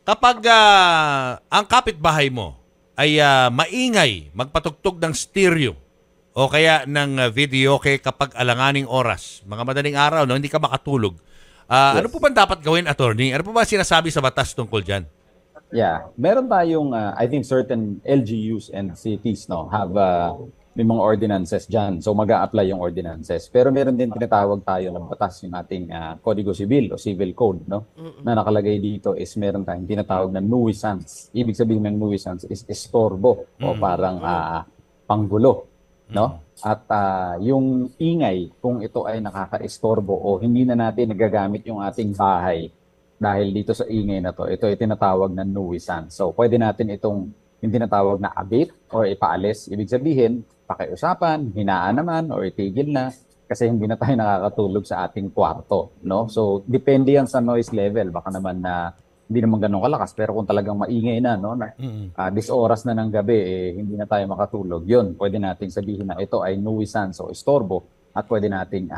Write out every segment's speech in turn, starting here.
Kapag ang kapitbahay mo ay maingay, magpatugtog ng stereo o kaya ng video kay kapag alanganing oras, mga madaling araw, no, hindi ka makatulog. Ano po ba dapat gawin, attorney? Ano po ba sinasabi sa batas tungkol dyan? Yeah, meron tayong I think certain LGUs and cities no have may mga ordinances diyan. So mag-a-apply yung ordinances. Pero meron din tinatawag tayo ng batas yung ating Kodigo Sibil o Civil Code no. Na nakalagay dito is meron tayong tinatawag na nuisance. Ibig sabihin ng nuisance is estorbo o parang panggulo no. At yung ingay kung ito ay nakaka-estorbo o hindi na natin nagagamit yung ating bahay dahil dito sa ingay na to, ito ay tinatawag na nuisance. So, pwede natin itong yung tinatawag na abate or ipaalis. Ibig sabihin, pakiusapan, hinaan naman, or itigil na kasi hindi na tayo nakakatulog sa ating kwarto. No? So, depende yan sa noise level. Baka naman na hindi naman ganun kalakas, pero kung talagang maingay na, no, na this oras na ng gabi, hindi na tayo makatulog, yun, pwede nating sabihin na ito ay nuisance o estorbo at pwede nating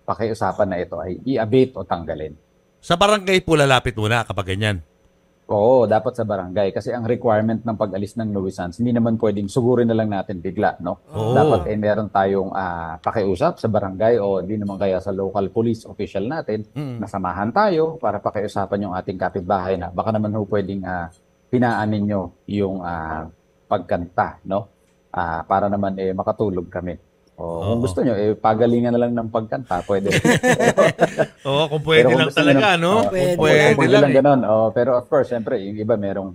pakiusapan na ito ay i-abate o tanggalin. Sa barangay po lalapit muna kapag ganyan. Oo, dapat sa barangay. Kasi ang requirement ng pag-alis ng nuisance, hindi naman pwedeng sugurin na lang natin bigla, no? Dapat meron tayong pakiusap sa barangay o hindi naman kaya sa local police official natin, nasamahan tayo para pakiusapan yung ating kapitbahay na baka naman pwedeng pinaan ninyo yung pagkanta, no? Para naman makatulog kami. Kung gusto nyo, pagalingan na lang ng pagkanta, pwede. Oo, kung pwede lang talaga, no? Pwede lang ganun. Pero of course, siyempre, yung iba merong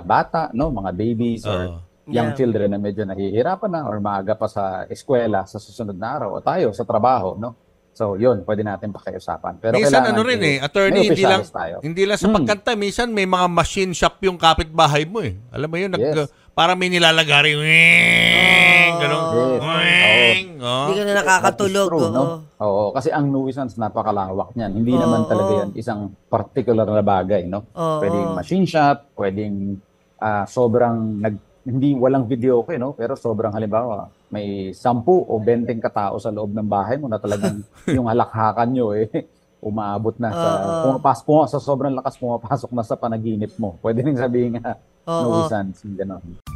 bata, no? Mga babies or young children na medyo nahihirapan na or maaga pa sa eskwela sa susunod na araw o tayo sa trabaho, no? So, yun, pwede natin pakiusapan. Pero minsan ano rin attorney, hindi lang sa Hmm. pagkanta, minsan may mga machine shop yung kapitbahay mo eh. Alam mo yun, parang may nilalagari. Gano'n. Hindi ka na nakakatulog. True, no? Oo, kasi ang nuisance napakalawak niyan. Hindi naman talaga yan isang particular na bagay, no? Pwedeng machine shop, pwedeng sobrang hindi walang video okay, no? Pero sobrang halimbawa, may 10 o 20 katao sa loob ng bahay mo na talagang yung halakhakan nyo umaabot na sa sobrang lakas pumapasok na sa panaginip mo. Pwede rin sabihin nga nuisance, gano'n.